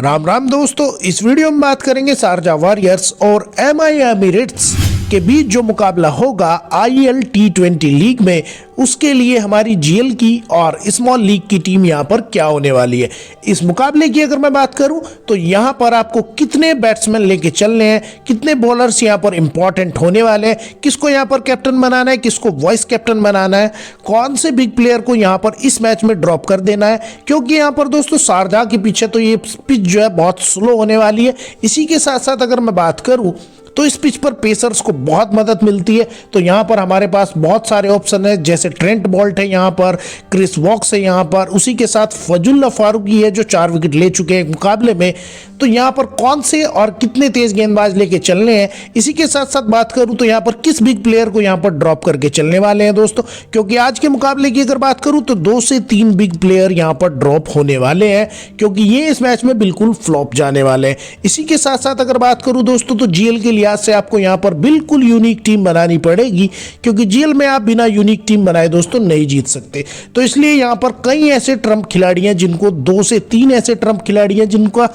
राम राम दोस्तों, इस वीडियो में बात करेंगे शारजाह वॉरियर्स और एमआई एमिरेट्स के बीच जो मुकाबला होगा IL T20 लीग में, उसके लिए हमारी GL की और स्मॉल लीग की टीम यहाँ पर क्या होने वाली है। इस मुकाबले की अगर मैं बात करूं तो यहाँ पर आपको कितने बैट्समैन लेके चलने हैं, कितने बॉलर्स यहाँ पर इंपॉर्टेंट होने वाले हैं, किसको यहाँ पर कैप्टन बनाना है, किसको वाइस कैप्टन बनाना है, कौन से बिग प्लेयर को यहाँ पर इस मैच में ड्रॉप कर देना है। क्योंकि यहाँ पर दोस्तों शारजाह के पीछे तो ये पिच जो है बहुत स्लो होने वाली है। इसी के साथ साथ अगर मैं बात करूँ तो इस पिच पर पेसर्स को बहुत मदद मिलती है। तो यहाँ पर हमारे पास बहुत सारे ऑप्शन है, जैसे ट्रेंट बोल्ट है, यहाँ पर क्रिस वॉक्स है, यहाँ पर उसी के साथ फजुल्ला फारूकी है जो 4 विकेट ले चुके हैं मुकाबले में। तो यहाँ पर कौन से और कितने तेज गेंदबाज लेके चलने हैं। इसी के साथ साथ बात करूँ तो यहाँ पर किस बिग प्लेयर को यहाँ पर ड्रॉप करके चलने वाले हैं दोस्तों, क्योंकि आज के मुकाबले की अगर बात करूँ तो 2 से 3 बिग प्लेयर यहाँ पर ड्रॉप होने वाले हैं, क्योंकि ये इस मैच में बिल्कुल फ्लॉप जाने वाले हैं। इसी के साथ साथ अगर बात करूँ दोस्तों तो GL के लिहाज से आपको यहाँ पर बिल्कुल यूनिक टीम बनानी पड़ेगी, क्योंकि GL में आप बिना यूनिक टीम बनाए दोस्तों नहीं जीत सकते। तो इसलिए यहाँ पर कई ऐसे ट्रम्प खिलाड़ी हैं जिनको 2 से 3 ऐसे ट्रम्प खिलाड़ी हैं जिनका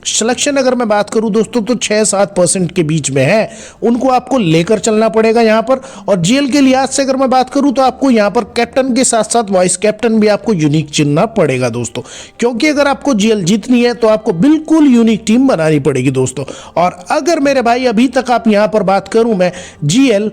सिलेक्शन अगर मैं बात करूं दोस्तों तो 6-7% के बीच में है, उनको आपको लेकर चलना पड़ेगा यहाँ पर। और GL के लिहाज से अगर मैं बात करूं तो आपको यहाँ पर कैप्टन के साथ साथ वाइस कैप्टन भी आपको यूनिक चुनना पड़ेगा दोस्तों, क्योंकि अगर आपको GL जीतनी है तो आपको बिल्कुल यूनिक टीम बनानी पड़ेगी दोस्तों। और अगर मेरे भाई अभी तक आप यहाँ पर बात करूँ मैं GL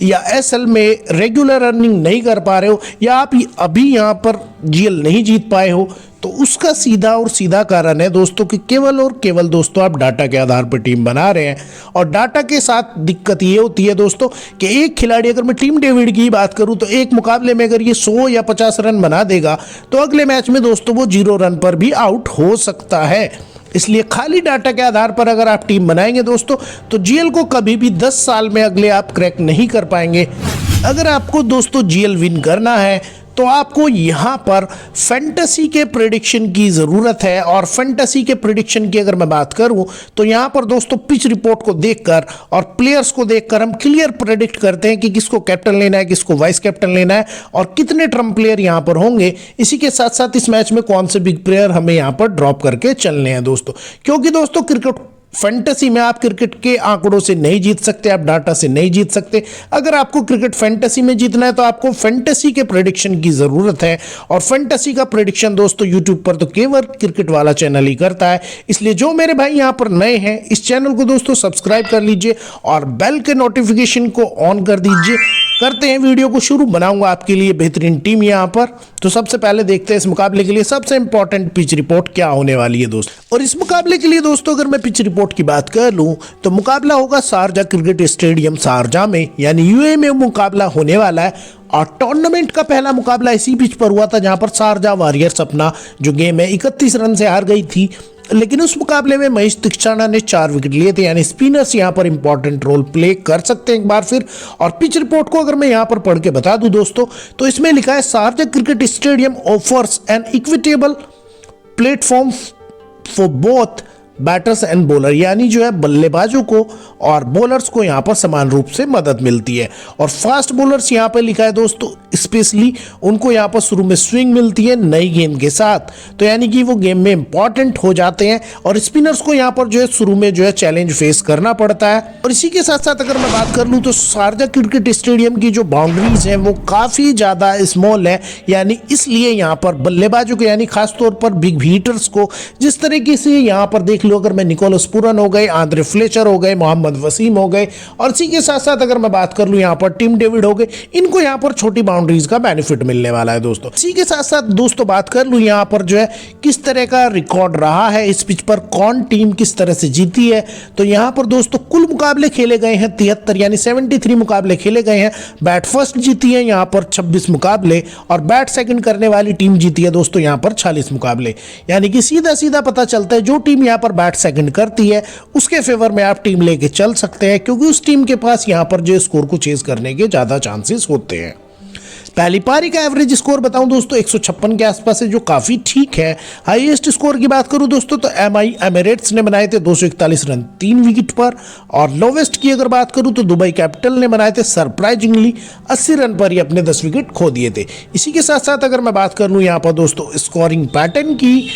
या SL में रेगुलर अर्निंग नहीं कर पा रहे हो, या आप अभी यहाँ पर GL नहीं जीत पाए हो, तो उसका सीधा और सीधा कारण है दोस्तों कि केवल और केवल दोस्तों आप डाटा के आधार पर टीम बना रहे हैं। और डाटा के साथ दिक्कत ये होती है दोस्तों कि एक खिलाड़ी, अगर मैं टीम डेविड की बात करूं तो एक मुकाबले में अगर ये 100 या 50 रन बना देगा तो अगले मैच में दोस्तों वो 0 रन पर भी आउट हो सकता है। इसलिए खाली डाटा के आधार पर अगर आप टीम बनाएंगे दोस्तों तो GL को कभी भी 10 साल में अगले आप क्रैक नहीं कर पाएंगे। अगर आपको दोस्तों GL विन करना है तो आपको यहाँ पर फैंटेसी के प्रेडिक्शन की ज़रूरत है। और फैंटेसी के प्रेडिक्शन की अगर मैं बात करूँ तो यहाँ पर दोस्तों पिच रिपोर्ट को देखकर और प्लेयर्स को देखकर हम क्लियर प्रेडिक्ट करते हैं कि किसको कैप्टन लेना है, किसको वाइस कैप्टन लेना है और कितने ट्रम्प प्लेयर यहाँ पर होंगे। इसी के साथ साथ इस मैच में कौन से बिग प्लेयर हमें यहाँ पर ड्रॉप करके चलने हैं दोस्तों, क्योंकि दोस्तों क्रिकेट फैंटेसी में आप क्रिकेट के आंकड़ों से नहीं जीत सकते, आप डाटा से नहीं जीत सकते। अगर आपको क्रिकेट फैंटेसी में जीतना है तो आपको फैंटेसी के प्रेडिक्शन की ज़रूरत है। और फैंटेसी का प्रेडिक्शन दोस्तों यूट्यूब पर तो केवल क्रिकेट वाला चैनल ही करता है। इसलिए जो मेरे भाई यहाँ पर नए हैं इस चैनल को दोस्तों सब्सक्राइब कर लीजिए और बेल के नोटिफिकेशन को ऑन कर दीजिए। करते हैं वीडियो को शुरू, बनाऊंगा आपके लिए बेहतरीन टीम यहाँ पर। तो सबसे पहले देखते हैं इस मुकाबले के लिए सबसे इंपॉर्टेंट पिच रिपोर्ट क्या होने वाली है दोस्तों। और इस मुकाबले के लिए दोस्तों अगर मैं पिच रिपोर्ट की बात कर लूं तो मुकाबला होगा शारजाह क्रिकेट स्टेडियम शारजाह में, यानी UAE में मुकाबला होने वाला है। और टूर्नामेंट का पहला मुकाबला इसी पिच पर हुआ था जहां पर शारजाह वॉरियर्स अपना जो गेम है 31 रन से हार गई थी। लेकिन उस मुकाबले में महेश तीक्षणा ने 4 विकेट लिए थे, यानी स्पिनर्स यहां पर इंपॉर्टेंट रोल प्ले कर सकते हैं एक बार फिर। और पिच रिपोर्ट को अगर मैं यहां पर पढ़ के बता दूं दोस्तों तो इसमें लिखा है Sharjah cricket stadium offers an equitable platform for both batters and bowler, यानी जो है बल्लेबाजों को और बॉलर्स को यहाँ पर समान रूप से मदद मिलती है। और फास्ट बॉलर्स यहाँ पर लिखा है दोस्तों स्पेशली उनको यहाँ पर शुरू में स्विंग मिलती है नई गेंद के साथ, तो यानी कि वो गेम में इंपॉर्टेंट हो जाते हैं। और स्पिनर्स को यहाँ पर जो है शुरू में जो है चैलेंज फेस करना पड़ता है। और इसी के साथ साथ अगर मैं बात कर लूँ तो शारजाह क्रिकेट स्टेडियम की जो बाउंड्रीज हैं वो काफ़ी ज़्यादा स्मॉल है, यानी इसलिए यहाँ पर बल्लेबाजों को यानी खासतौर पर बिग हिटर्स को जिस तरीके से यहाँ पर देख लो, अगर मैं निकोलस पूरन हो गए, आंद्रे फ्लेचर हो गए, मोहम्मद वसीम हो गए, और इसी के साथ साथ अगर मैं बात कर लूं यहाँ पर टीम डेविड हो गए, इनको यहाँ पर छोटी बाउंड्रीज का बेनिफिट मिलने वाला है दोस्तों। इसी के साथ साथ दोस्तों बात कर लूं यहाँ पर जो है किस तरह का रिकॉर्ड रहा है इस पिच पर, कौन टीम किस तरह से जीती है। तो यहाँ पर दोस्तों कुल मुकाबले खेले गए हैं 73, यानी 73 मुकाबले खेले गए हैं। बैट फर्स्ट जीती है यहाँ पर 26 मुकाबले और बैट सेकंड करने वाली टीम जीती है दोस्तों यहाँ पर 40 मुकाबले। यानी कि सीधा सीधा पता चलता है जो टीम यहाँ पर बैट सेकंड करती है उसके फेवर में आप टीम लेके चल सकते हैं, क्योंकि उस टीम के पास यहाँ पर जो स्कोर को चेज करने के ज्यादा चांसेस होते हैं। पहली पारी का एवरेज स्कोर बताऊं दोस्तों 156 के आसपास है, जो काफी ठीक है। हाईएस्ट स्कोर की बात करूं दोस्तों तो MI एमिरेट्स ने बनाए थे 241 रन 3 विकेट पर। और लोवेस्ट की अगर बात करूं तो दुबई कैपिटल ने बनाए थे सरप्राइजिंगली 80 रन पर ही अपने 10 विकेट खो दिए थे। इसी के साथ साथ अगर मैं बात कर लूं यहाँ पर दोस्तों स्कोरिंग पैटर्न की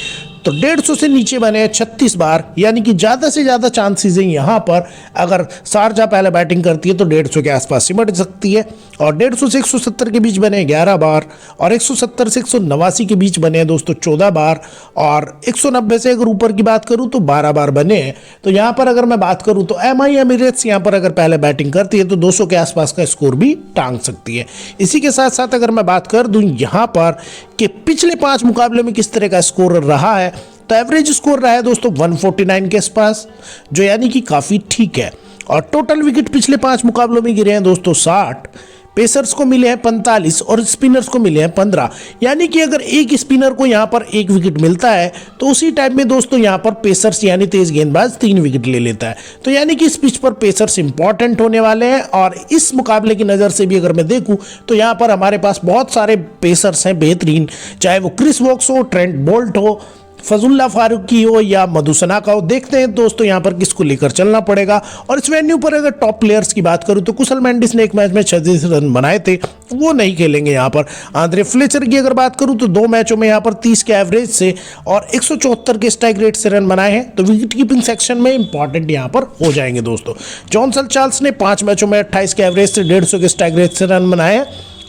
तो 150 से नीचे बने हैं 36 बार, यानी कि ज़्यादा से ज़्यादा चांसेस हैं यहाँ पर अगर शारजाह पहले बैटिंग करती है तो 150 के आसपास सिमट सकती है। और 150 से 170 के बीच बने 11 बार, और 170 से 189 के बीच बने हैं दोस्तों 14 बार, और 190 से अगर ऊपर की बात करूँ तो 12 बार बने हैं। तो यहाँ पर अगर मैं बात करूँ तो MI एमिरेट्स यहाँ पर अगर पहले बैटिंग करती है तो 200 के आसपास का स्कोर भी टांग सकती है। इसी के साथ साथ अगर मैं बात कर दूं यहाँ पर कि पिछले 5 मुकाबले में किस तरह का स्कोर रहा है, तो एवरेज स्कोर रहा है दोस्तों 149 के आसपास, जो यानी कि काफ़ी ठीक है। और टोटल विकेट पिछले 5 मुकाबलों में गिरे हैं दोस्तों 60, पेसर्स को मिले हैं 45 और स्पिनर्स को मिले हैं 15, यानी कि अगर एक स्पिनर को यहाँ पर 1 विकेट मिलता है तो उसी टाइम में दोस्तों यहाँ पर पेसर्स यानी तेज गेंदबाज 3 विकेट ले लेता है। तो यानी कि इस पिच पर पेसर्स इंपॉर्टेंट होने वाले हैं। और इस मुकाबले की नज़र से भी अगर मैं देखूँ तो यहाँ पर हमारे पास बहुत सारे पेसर्स हैं बेहतरीन, चाहे वो क्रिस वोक्स हो, ट्रेंट बोल्ट हो, फजुल्ला फारूकी हो या मधुसना का हो। देखते हैं दोस्तों यहाँ पर किसको लेकर चलना पड़ेगा। और इस वेन्यू पर अगर टॉप प्लेयर्स की बात करूँ तो कुशल मेंडिस ने एक मैच में 36 रन बनाए थे, वो नहीं खेलेंगे यहाँ पर। आंद्रे फ्लेचर की अगर बात करूँ तो 2 मैचों में यहाँ पर 30 के एवरेज से और 174 के स्ट्राइक रेट से रन बनाए हैं, तो विकेट कीपिंग सेक्शन में इंपॉर्टेंट यहाँ पर हो जाएंगे दोस्तों। जॉनसन चार्ल्स ने 5 मैचों में 28 के एवरेज से 150 के स्ट्राइक रेट से रन बनाए हैं,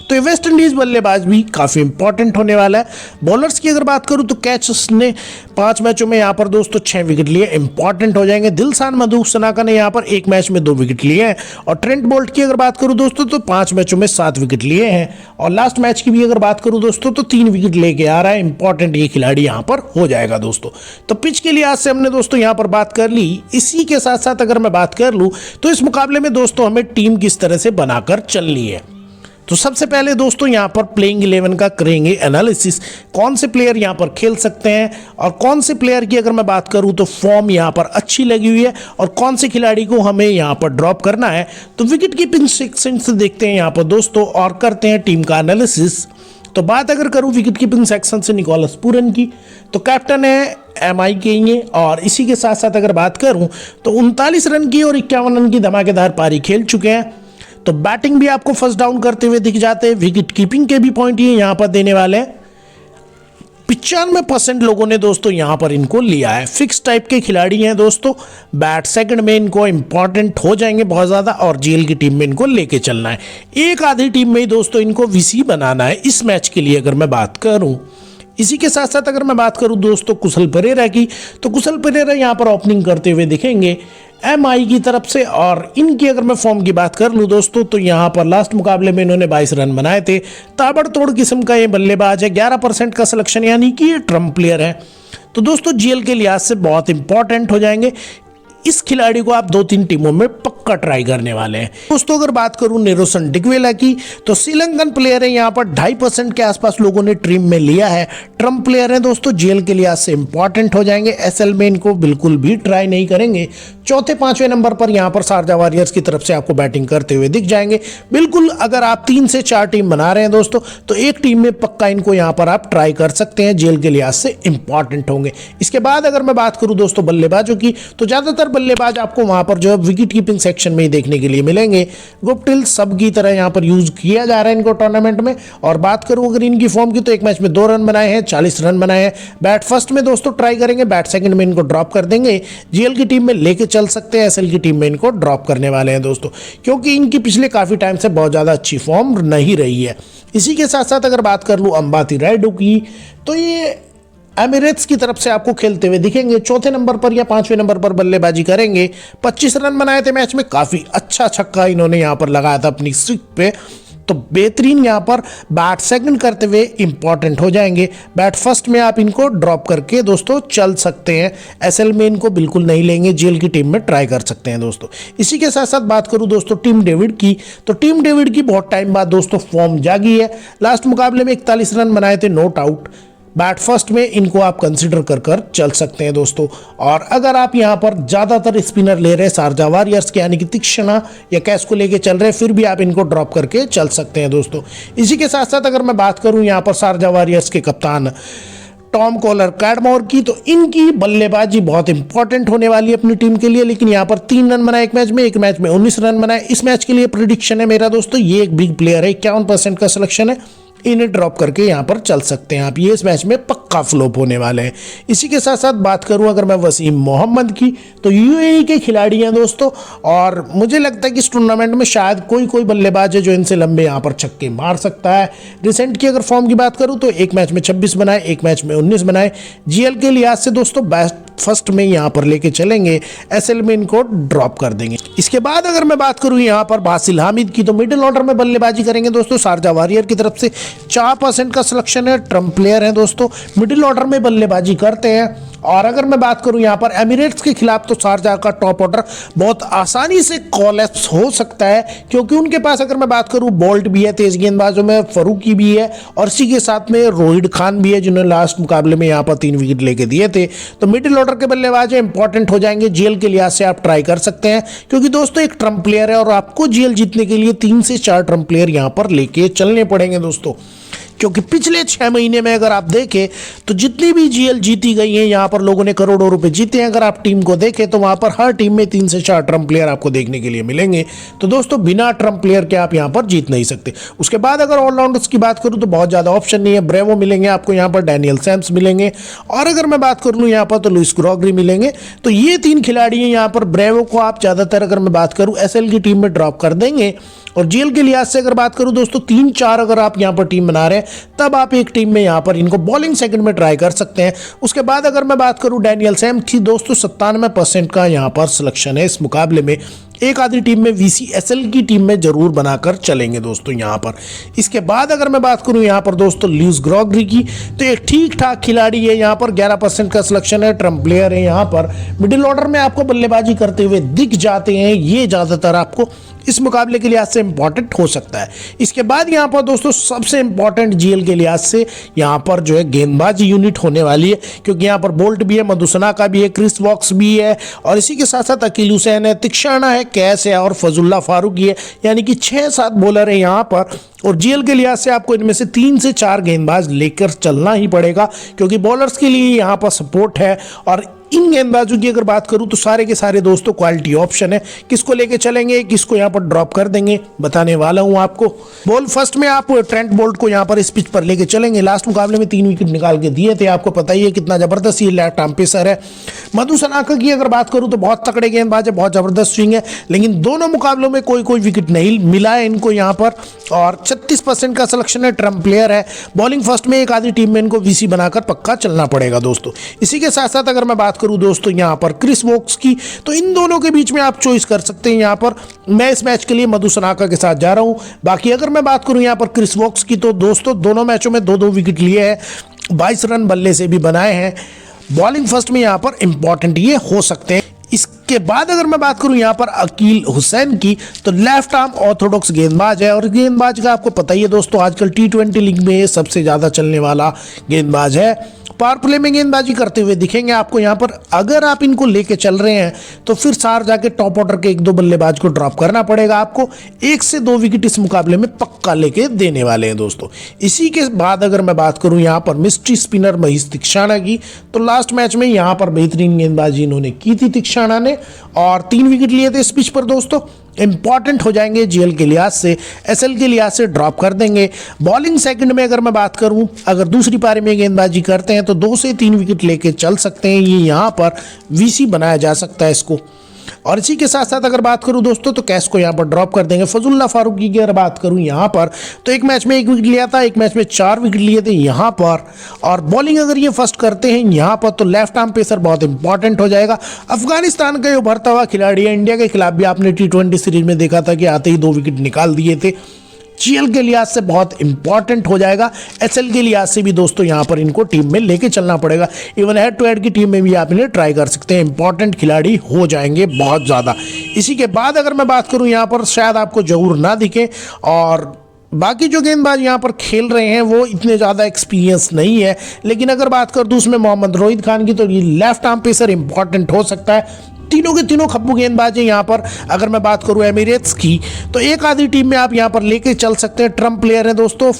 तो ये वेस्ट इंडीज बल्लेबाज भी काफ़ी इंपॉर्टेंट होने वाला है। बॉलर्स की अगर बात करूं तो कैचेस ने 5 मैचों में यहाँ पर दोस्तों 6 विकेट लिए, इंपॉर्टेंट हो जाएंगे। दिलशान मधुसनाका ने यहाँ पर 1 मैच में 2 विकेट लिए हैं। और ट्रेंट बोल्ट की अगर बात करूं दोस्तों तो 5 मैचों में 7 विकेट लिए हैं। और लास्ट मैच की भी अगर बात करूं दोस्तों तो 3 विकेट लेके आ रहा है, इंपॉर्टेंट ये खिलाड़ी यहाँ पर हो जाएगा दोस्तों। तो पिच के लिहाज से हमने दोस्तों यहाँ पर बात कर ली। इसी के साथ साथ अगर मैं बात कर लूँ तो इस मुकाबले में दोस्तों हमें टीम किस तरह से बनाकर चलनी है। तो सबसे पहले दोस्तों यहाँ पर प्लेइंग 11 का करेंगे एनालिसिस, कौन से प्लेयर यहाँ पर खेल सकते हैं और कौन से प्लेयर की अगर मैं बात करूँ तो फॉर्म यहाँ पर अच्छी लगी हुई है और कौन से खिलाड़ी को हमें यहाँ पर ड्रॉप करना है। तो विकेट कीपिंग सेक्शन से देखते हैं यहाँ पर दोस्तों और करते हैं टीम का एनालिसिस। तो बात अगर करूँ विकेट कीपिंग सेक्शन से निकोलस पूरन की, तो कैप्टन है MI के ही। और इसी के साथ साथ अगर बात करूँ तो 39 रन की और 51 रन की धमाकेदार पारी खेल चुके हैं। तो बैटिंग भी आपको फर्स्ट डाउन करते हुए दिख जाते हैं। विकेट कीपिंग के भी पॉइंट ये यहाँ पर देने वाले हैं। 95% लोगों ने दोस्तों यहाँ पर इनको लिया है। फिक्स टाइप के खिलाड़ी हैं दोस्तों। बैट सेकंड में इनको इंपॉर्टेंट हो जाएंगे बहुत ज़्यादा और GL की टीम में इनको लेके चलना है। एक आधी टीम में ही दोस्तों इनको VC बनाना है इस मैच के लिए अगर मैं बात करूँ। इसी के साथ साथ अगर मैं बात करूं दोस्तों कुशल परेरा की, तो कुशल परेरा यहां पर ओपनिंग करते हुए दिखेंगे MI की तरफ से। और इनकी अगर मैं फॉर्म की बात कर लूं दोस्तों तो यहां पर लास्ट मुकाबले में इन्होंने 22 रन बनाए थे। ताबड़तोड़ किस्म का ये बल्लेबाज है, 11% का सिलेक्शन, यानी कि ये ट्रम्प प्लेयर है। तो दोस्तों GL के लिहाज से बहुत इंपॉर्टेंट हो जाएंगे। इस खिलाड़ी को आप 2-3 टीमों में पक्का ट्राई करने वाले हैं दोस्तों। अगर बात करूं नेरोसन डिक्वेला की, तो श्रीलंकन प्लेयर है, यहाँ पर 2.5% के आसपास लोगों ने टीम में लिया है। ट्रम्प प्लेयर है दोस्तों, GL के लिहाज से इंपॉर्टेंट हो जाएंगे। SL में इनको बिल्कुल भी ट्राई नहीं करेंगे। 4-5वें नंबर पर यहाँ पर शारजाह वॉरियर्स की तरफ से आपको बैटिंग करते हुए दिख जाएंगे। बिल्कुल अगर आप 3 से 4 टीम बना रहे हैं दोस्तों तो एक टीम में पक्का इनको यहाँ पर आप ट्राई कर सकते हैं, GL के लिहाज से इंपॉर्टेंट होंगे। इसके बाद अगर मैं बात करूँ दोस्तों बल्लेबाजों की, तो ज़्यादातर बल्लेबाज आपको वहां पर जो है विकेट कीपिंग सेक्शन में ही देखने के लिए मिलेंगे। गुप्टिल सब की तरह यहां पर यूज किया जा रहा है इनको टूर्नामेंट में। और बात करूं अगर इनकी फॉर्म की, तो एक मैच में 2 रन बनाए हैं, 40 रन बनाए हैं। बैट फर्स्ट में दोस्तों ट्राई करेंगे, बैट सेकंड में इनको ड्रॉप कर देंगे। GL की टीम में लेके चल सकते हैं, SL की टीम में इनको ड्रॉप करने वाले हैं दोस्तों, क्योंकि इनकी पिछले काफी टाइम से बहुत ज्यादा अच्छी फॉर्म नहीं रही है। इसी के साथ साथ अगर बात कर लूं अंबाती रायडू की, तो ये एमिरेट्स की तरफ से आपको खेलते हुए दिखेंगे। 4थे नंबर पर या 5वें नंबर पर बल्लेबाजी करेंगे। 25 रन बनाए थे मैच में, काफ़ी अच्छा छक्का इन्होंने यहाँ पर लगाया था अपनी स्ट्रिक पे। तो बेहतरीन यहाँ पर बैट सेकंड करते हुए इंपॉर्टेंट हो जाएंगे। बैट फर्स्ट में आप इनको ड्रॉप करके दोस्तों चल सकते हैं। SL में इनको बिल्कुल नहीं लेंगे, GL की टीम में ट्राई कर सकते हैं दोस्तों। इसी के साथ साथ बात करूँ दोस्तों टीम डेविड की, तो टीम डेविड की बहुत टाइम बाद दोस्तों फॉर्म जागी है। लास्ट मुकाबले में 41 रन बनाए थे, नॉट आउट। बैट फर्स्ट में इनको आप कंसिडर कर चल सकते हैं दोस्तों। और अगर आप यहां पर ज़्यादातर स्पिनर ले रहे हैं शारजाह वॉरियर्स के, यानी कि तीक्ष्णा या कैश को लेके चल रहे हैं, फिर भी आप इनको ड्रॉप करके चल सकते हैं दोस्तों। इसी के साथ साथ अगर मैं बात करूं यहां पर शारजाह वॉरियर्स के कप्तान टॉम कॉलर कैडमोर की, तो इनकी बल्लेबाजी बहुत इंपॉर्टेंट होने वाली है अपनी टीम के लिए। लेकिन यहाँ पर 3 रन बनाए एक मैच में 19 रन बनाए। इस मैच के लिए प्रिडिक्शन है मेरा दोस्तों, ये एक बिग प्लेयर है, 51% का सिलेक्शन है। इन्हें ड्रॉप करके यहाँ पर चल सकते हैं आप। ये इस मैच में पक्का फ्लॉप होने वाले हैं। इसी के साथ साथ बात करूं अगर मैं वसीम मोहम्मद की, तो यूएई के खिलाड़ी हैं दोस्तों, और मुझे लगता है कि इस टूर्नामेंट में शायद कोई बल्लेबाज है जो इनसे लंबे यहाँ पर छक्के मार सकता है। रिसेंट की अगर फॉर्म की बात करूं तो एक मैच में 26 बनाए, एक मैच में 19 बनाए। जीएल के लिहाज से दोस्तों बेस्ट फर्स्ट में यहाँ पर लेके चलेंगे, एसएल में इनको ड्रॉप कर देंगे। इसके बाद अगर मैं बात करूं यहाँ पर बासिल हामिद की, तो मिडिल ऑर्डर में बल्लेबाजी करेंगे दोस्तों शारजा वॉरियर की तरफ से। 4% का सिलेक्शन है, ट्रम्प प्लेयर है दोस्तों, मिडिल ऑर्डर में बल्लेबाजी करते हैं। और अगर मैं बात करूं यहाँ पर एमिरेट्स के खिलाफ, तो शारजा का टॉप ऑर्डर बहुत आसानी से कोलैप्स हो सकता है, क्योंकि उनके पास अगर मैं बात करूं बोल्ट भी है तेज गेंदबाजों में, फरूकी भी है, और इसी के साथ में रोहित खान भी है जिन्होंने लास्ट मुकाबले में यहाँ पर 3 विकेट लेके दिए थे। तो मिडिल ऑर्डर के बल्लेबाज इंपॉर्टेंट हो जाएंगे। जीएल के लिहाज से आप ट्राई कर सकते हैं, क्योंकि दोस्तों एक ट्रम्प प्लेयर है और आपको जीएल जीतने के लिए 3 से 4 ट्रम्प प्लेयर यहाँ पर लेके चलने पड़ेंगे दोस्तों। क्योंकि पिछले 6 महीने में अगर आप देखें तो जितनी भी जीएल जीती गई हैं, यहाँ पर लोगों ने करोड़ों रुपए जीते हैं। अगर आप टीम को देखें तो वहां पर हर टीम में 3 से 4 ट्रम्प प्लेयर आपको देखने के लिए मिलेंगे। तो दोस्तों बिना ट्रम्प प्लेयर के आप यहाँ पर जीत नहीं सकते। उसके बाद अगर ऑलराउंडर्स की बात करूँ तो बहुत ज़्यादा ऑप्शन नहीं है। ब्रेवो मिलेंगे आपको यहाँ पर, डैनियल सैम्स मिलेंगे, और अगर मैं बात कर लूँ यहाँ पर तो लुइस ग्रॉगरी मिलेंगे। तो ये 3 खिलाड़ी हैं यहाँ पर। ब्रेवो को आप ज़्यादातर अगर मैं बात करूँ एसएल की टीम में ड्रॉप कर देंगे। और जीएल के लिहाज से अगर बात करूं दोस्तों 3-4 अगर आप यहां पर टीम बना रहे हैं, तब आप एक टीम में यहां पर इनको बॉलिंग सेकंड में ट्राई कर सकते हैं। उसके बाद अगर मैं बात करूं डैनियल सैम की, दोस्तों 97% का यहां पर सिलेक्शन है इस मुकाबले में। एक आधी टीम में वीसीएसएल की टीम में जरूर बनाकर चलेंगे दोस्तों यहां पर। इसके बाद अगर मैं बात करूं यहां पर दोस्तों लुइस ग्रॉगरी की, तो एक ठीक ठाक खिलाड़ी है यहां पर। 11% का सिलेक्शन है, ट्रम्प प्लेयर है यहां पर। मिडिल ऑर्डर में आपको बल्लेबाजी करते हुए दिख जाते हैं, ये ज्यादातर आपको इस मुकाबले के लिहाज से इंपॉर्टेंट हो सकता है। इसके बाद यहाँ पर दोस्तों सबसे इंपॉर्टेंट जीएल के लिहाज से यहाँ पर जो है गेंदबाजी यूनिट होने वाली है, क्योंकि यहाँ पर बोल्ट भी है, मधुसना का भी है, क्रिस वॉक्स भी है, और इसी के साथ साथ अकील हुसैन है, तिक्षाना है, कैस है, और फजुल्ला फारूकी है। यानी कि 6-7 बॉलर है यहाँ पर। और जीएल के लिहाज से आपको इनमें से 3 से 4 गेंदबाज लेकर चलना ही पड़ेगा, क्योंकि बॉलर्स के लिए यहाँ पर सपोर्ट है। और इन गेंदबाजों की अगर बात करूं तो सारे के सारे दोस्तों क्वालिटी ऑप्शन है। किसको लेके चलेंगे, किसको यहां पर ड्रॉप कर देंगे, बताने वाला हूं आपको। बॉल फर्स्ट में आप ट्रेंट बोल्ट को यहां पर इस पिच पर लेके चलेंगे। लास्ट मुकाबले में 3 विकेट निकाल के दिए थे, आपको पता ही है कितना जबरदस्त ये लेफ्ट आर्म पेसर है। मधुसना की अगर बात करूं तो बहुत तकड़े गेंदबाज है, बहुत जबरदस्त स्विंग है, लेकिन दोनों मुकाबलों में कोई विकेट नहीं मिला है इनको यहां पर। और 36% का सिलेक्शन है, ट्रम्प प्लेयर है। बॉलिंग फर्स्ट में एक आधी टीम में इनको वीसी बनाकर पक्का चलना पड़ेगा दोस्तों। इसी के साथ साथ अगर मैं बात करूं दोस्तों यहां पर क्रिस वॉक्स की, तो इन दोनों के बीच में आप चॉइस कर सकते हैं। यहां पर मैं इस मैच के लिए मधुसना के साथ जा रहा हूं। बाकी अगर मैं बात करूं यहां पर क्रिस वॉक्स की, तो दोस्तों दोनों मैचों में 2-2 विकेट लिए हैं, 22 रन बल्ले से भी बनाए हैं। बॉलिंग फर्स्ट में यहां पर इंपॉर्टेंट ये हो सकते हैं। इसके बाद अगर मैं बात करूं यहां पर अकील हुसैन की, तो लेफ्ट आर्म ऑर्थोडॉक्स गेंदबाज है, और गेंदबाज का आपको पता ही है दोस्तों आजकल T20 लीग में सबसे ज्यादा चलने वाला गेंदबाज है। पावर प्ले में गेंदबाजी करते हुए दिखेंगे आपको यहाँ पर। अगर आप इनको लेके चल रहे हैं तो फिर सार जाके टॉप ऑर्डर के 1-2 बल्लेबाज को ड्रॉप करना पड़ेगा आपको। 1 से 2 विकेट इस मुकाबले में पक्का लेके देने वाले हैं दोस्तों। इसी के बाद अगर मैं बात करूं यहाँ पर मिस्ट्री स्पिनर महेश तिक्षाना की, तो लास्ट मैच में यहाँ पर बेहतरीन गेंदबाजी इन्होंने की थी तिक्षाना ने, और 3 विकेट लिए थे इस पिच पर दोस्तों। इंपॉर्टेंट हो जाएंगे जीएल के लिहाज से, एसएल के लिहाज से ड्रॉप कर देंगे। बॉलिंग सेकंड में अगर मैं बात करूं, अगर दूसरी पारी में गेंदबाजी करते हैं तो 2 से 3 विकेट लेके चल सकते हैं। ये यहां पर वीसी बनाया जा सकता है इसको। और इसी के साथ साथ अगर बात करूं दोस्तों तो कैस को यहां पर ड्रॉप कर देंगे। फजुल्ला फारूकी की अगर बात करूं यहां पर, तो एक मैच में 1 विकेट लिया था, एक मैच में 4 विकेट लिए थे यहां पर। और बॉलिंग अगर ये फर्स्ट करते हैं यहां पर, तो लेफ्ट आर्म पेसर बहुत इंपॉर्टेंट हो जाएगा। अफगानिस्तान का ये उभरता हुआ खिलाड़ी है। इंडिया के खिलाफ भी आपने T20 सीरीज में देखा था कि आते ही 2 विकेट निकाल दिए थे। जीएल के लिहाज से बहुत इंपॉर्टेंट हो जाएगा। एसएल के लिहाज से भी दोस्तों यहां पर इनको टीम में लेके चलना पड़ेगा। इवन हेड टू हेड की टीम में भी आप इन्हें ट्राई कर सकते हैं। इंपॉर्टेंट खिलाड़ी हो जाएंगे बहुत ज़्यादा। इसी के बाद अगर मैं बात करूं यहां पर, शायद आपको जरूर ना दिखे, और बाकी जो गेंदबाज यहाँ पर खेल रहे हैं वो इतने ज़्यादा एक्सपीरियंस नहीं है। लेकिन अगर बात कर दूँ उसमें मोहम्मद रोहित खान की, तो ये लेफ्ट आर्म पेसर इंपॉर्टेंट हो सकता है। तीनों के तीनों खप्पू गेंदबाज हैं यहाँ पर। अगर मैं बात करूँ एमिरेट्स की, तो एक आधी टीम में आप यहाँ पर लेके चल सकते हैं। ट्रम्प प्लेयर है दोस्तों,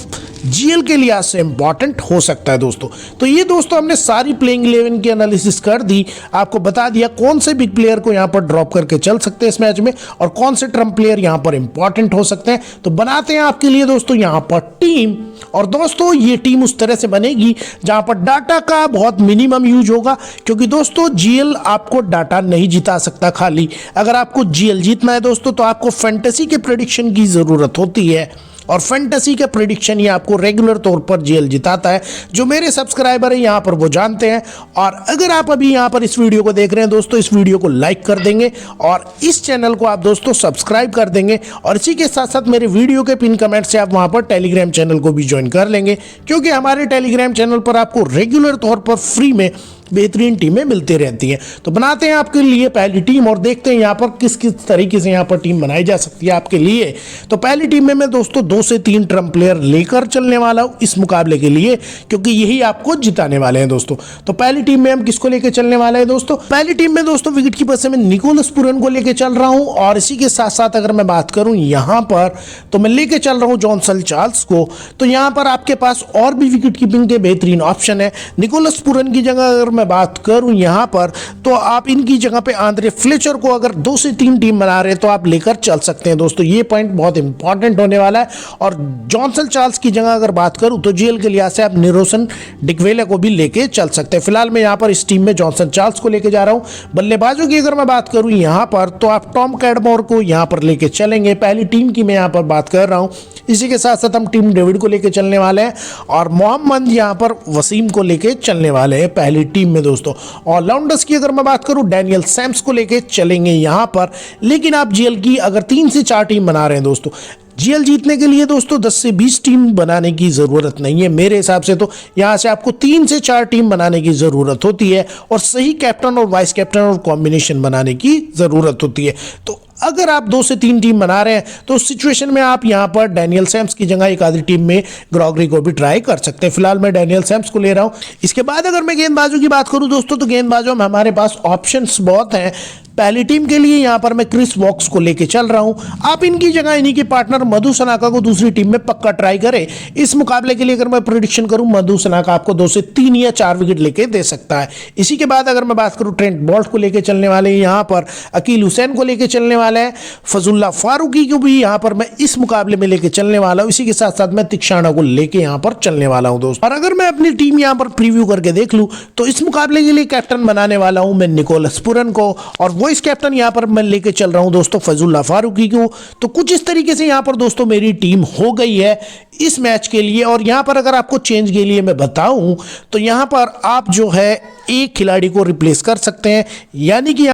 जीएल के लिहाज से इंपॉर्टेंट हो सकता है दोस्तों। तो ये दोस्तों हमने सारी प्लेइंग 11 की एनालिसिस कर दी, आपको बता दिया कौन से बिग प्लेयर को यहाँ पर ड्रॉप करके चल सकते हैं इस मैच में और कौन से ट्रम्प प्लेयर यहाँ पर इंपॉर्टेंट हो सकते हैं। तो बनाते हैं आपके लिए दोस्तों यहाँ पर टीम, और दोस्तों ये टीम उस तरह से बनेगी जहां पर डाटा का बहुत मिनिमम यूज होगा, क्योंकि दोस्तों जीएल आपको डाटा नहीं जिता सकता खाली। अगर आपको जीएल जीतना है दोस्तों तो आपको फैंटेसी के प्रेडिक्शन की जरूरत होती है, और फैंटेसी का प्रेडिक्शन ही आपको रेगुलर तौर पर जीएल जिताता है। जो मेरे सब्सक्राइबर हैं यहाँ पर वो जानते हैं। और अगर आप अभी यहाँ पर इस वीडियो को देख रहे हैं दोस्तों, इस वीडियो को लाइक कर देंगे और इस चैनल को आप दोस्तों सब्सक्राइब कर देंगे, और इसी के साथ साथ मेरे वीडियो के पिन कमेंट से आप वहाँ पर टेलीग्राम चैनल को भी ज्वाइन कर लेंगे, क्योंकि हमारे टेलीग्राम चैनल पर आपको रेगुलर तौर पर फ्री में बेहतरीन टीमें मिलती रहती हैं। तो बनाते हैं आपके लिए पहली टीम और देखते हैं यहाँ पर किस किस तरीके से यहाँ पर टीम बनाई जा सकती है आपके लिए। तो पहली टीम में मैं दोस्तों 2 से 3 ट्रम्प प्लेयर लेकर चलने वाला हूँ इस मुकाबले के लिए, क्योंकि यही आपको जिताने वाले हैं दोस्तों। तो पहली टीम में हम किसको लेकर चलने वाले हैं दोस्तों? पहली टीम में दोस्तों विकेट कीपर से मैं निकोलस पूरन को लेकर चल रहा हूँ, और इसी के साथ साथ अगर मैं बात करूँ यहाँ पर तो मैं लेके चल रहा हूँ जॉनसन चार्ल्स को। तो यहाँ पर आपके पास और भी विकेट कीपिंग के बेहतरीन ऑप्शन है। निकोलस पूरन की जगह अगर मैं बात करूं यहां पर तो आप इनकी जगह पे आंद्रे फ्लेचर को अगर 2 से 3 टीम बना रहे हैं तो आप लेकर चल सकते हैं दोस्तों। ये पॉइंट बहुत इंपॉर्टेंट होने वाला है। और जॉनसन चार्ल्स की जगह अगर बात करूं तो जीएल के लिहाज से आप निरोसन डिकवेले को भी लेके चल सकते हैं। फिलहाल मैं यहां पर इस टीम में जॉनसन चार्ल्स को लेके जा रहा हूं। बल्लेबाजों की अगर मैं बात करूं यहां पर तो आप टॉम कैडमोर को यहां पर लेके चलेंगे। पहली टीम की मैं यहां पर बात कर रहा हूं। इसी के साथ साथ हम टीम डेविड को लेके चलने वाले हैं, और मोहम्मद यहां पर वसीम को लेके चलने वाले हैं पहली टीम में दोस्तों। ऑलराउंडर्स की अगर मैं बात करूं डैनियल सैम्स को लेके चलेंगे यहां पर। लेकिन आप जीएल की अगर 3 से 4 टीम बना रहे हैं दोस्तों, जीएल जीतने के लिए दोस्तों 10 से 20 टीम बनाने की ज़रूरत नहीं है मेरे हिसाब से। तो यहाँ से आपको 3 से 4 टीम बनाने की ज़रूरत होती है, और सही कैप्टन और वाइस कैप्टन और कॉम्बिनेशन बनाने की ज़रूरत होती है। तो अगर आप 2 से 3 टीम बना रहे हैं तो उस सिचुएशन में आप यहाँ पर डैनियल सैम्स की जगह एक आधी टीम में ग्रॉगरी को भी ट्राई कर सकते हैं। फिलहाल मैं डैनियल सैम्स को ले रहा हूँ। इसके बाद अगर मैं गेंदबाजों की बात करूँ दोस्तों, तो गेंदबाजों में हमारे पास ऑप्शंस बहुत हैं। पहली टीम के लिए यहाँ पर मैं क्रिस वॉक्स को लेके चल रहा हूँ। आप इनकी जगह इन्हीं के पार्टनर मधु सनाका को दूसरी टीम में पक्का ट्राई करें। इस मुकाबले के लिए अगर मैं प्रेडिक्शन करूँ, मधु सनाका आपको 2 से 3 या 4 विकेट लेके दे सकता है। इसी के बाद अगर मैं बात करूँ ट्रेंट बोल्ट को लेके चलने वाले हैं, यहाँ पर अकील हुसैन को लेके चलने वाले हैं, फजुल्ला फारूकी को भी यहाँ पर मैं इस मुकाबले में लेके चलने वाला हूँ। इसी के साथ साथ मैं तिक्षाना को लेके यहाँ पर चलने वाला हूँ दोस्तों। और अगर मैं अपनी टीम यहाँ पर प्रीव्यू करके देख लूँ तो इस मुकाबले के लिए कैप्टन बनाने वाला हूँ मैं निकोलस पूरन को, और वॉइस कैप्टन यहाँ पर मैं लेके चल रहा हूं दोस्तों फजुल्ला फारूकी को। तो कुछ इस तरीके से यहां पर दोस्तों मेरी टीम हो गई है इस मैच के लिए। और यहां पर अगर आपको चेंज के लिए मैं बताऊं तो यहां पर आप जो है एक खिलाड़ी को रिप्लेस कर सकते हैं, यानी कि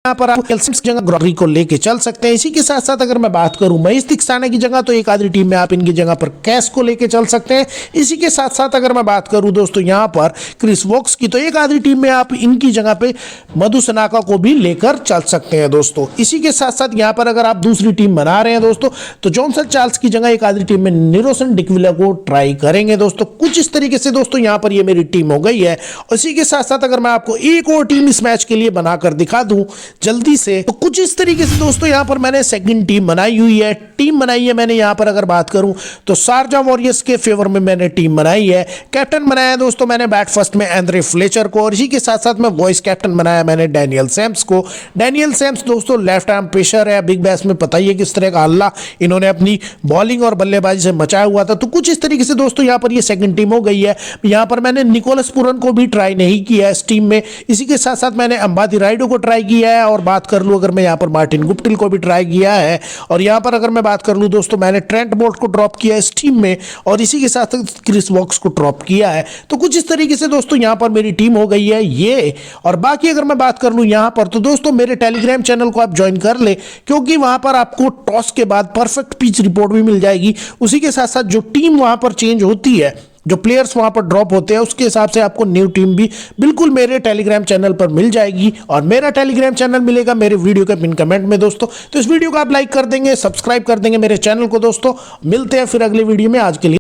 यहाँ पर आप कैल्सियम की जगह ग्रॉगरी को लेके चल सकते हैं। इसी के साथ साथ अगर मैं बात करूं महेश तिक्षाना की जगह तो एक आधी टीम में आप इनकी जगह पर कैश को लेके चल सकते हैं। इसी के साथ साथ अगर मैं बात करूं दोस्तों यहाँ पर क्रिस वॉक्स की, तो एक आधी टीम में आप इनकी जगह पे मधु सनाका को भी लेकर चल सकते हैं दोस्तों। इसी के साथ साथ यहाँ पर अगर आप दूसरी टीम बना रहे हैं दोस्तों तो जॉनसन चार्ल्स की जगह एक आधी टीम में निरोसन डिकविला को ट्राई करेंगे दोस्तों। कुछ इस तरीके से दोस्तों यहाँ पर ये मेरी टीम हो गई है। इसी के साथ साथ अगर मैं आपको एक और टीम इस मैच के लिए बनाकर दिखा दूं जल्दी से, तो कुछ इस तरीके से दोस्तों यहाँ पर मैंने सेकंड टीम बनाई हुई है। टीम बनाई है मैंने यहाँ पर अगर बात करूं तो शारजा वॉरियर्स के फेवर में मैंने टीम बनाई है। कैप्टन बनाया है दोस्तों मैंने बैट फर्स्ट में आंद्रे फ्लेचर को, और इसी के साथ साथ में वॉइस कैप्टन बनाया मैंने डैनियल सैम्स को। डैनियल सैम्स दोस्तों लेफ्ट आर्म पेसर है, बिग बैश में पता ही है किस तरह का हल्ला इन्होंने अपनी बॉलिंग और बल्लेबाजी से मचाया हुआ था। तो कुछ इस तरीके से दोस्तों यहाँ पर ये सेकंड टीम हो गई है। यहाँ पर मैंने निकोलस पूरन को भी ट्राई नहीं किया इस टीम में। इसी के साथ साथ मैंने अंबाती राइडो को ट्राई किया है, और बात कर लूँ अगर मैं यहाँ पर मार्टिन गुप्टिल को भी ट्राई किया है, और यहाँ पर अगर मैं बात कर लूँ दोस्तों मैंने ट्रेंट बोल्ट को ड्रॉप किया इस टीम में, और इसी के साथ क्रिस वॉक्स को ड्रॉप किया है। तो कुछ इस तरीके से दोस्तों यहाँ पर मेरी टीम हो गई है ये। और बाकी अगर मैं बात कर लूँ यहाँ पर तो दोस्तों मेरे टेलीग्राम चैनल को आप ज्वाइन कर ले, क्योंकि वहाँ पर आपको टॉस के बाद परफेक्ट पिच रिपोर्ट भी मिल जाएगी। उसी के साथ साथ जो टीम वहाँ पर चेंज होती है, जो प्लेयर्स वहां पर ड्रॉप होते हैं, उसके हिसाब से आपको न्यू टीम भी बिल्कुल मेरे टेलीग्राम चैनल पर मिल जाएगी। और मेरा टेलीग्राम चैनल मिलेगा मेरे वीडियो के पिन कमेंट में दोस्तों। तो इस वीडियो को आप लाइक कर देंगे, सब्सक्राइब कर देंगे मेरे चैनल को दोस्तों। मिलते हैं फिर अगले वीडियो में, आज के लिए।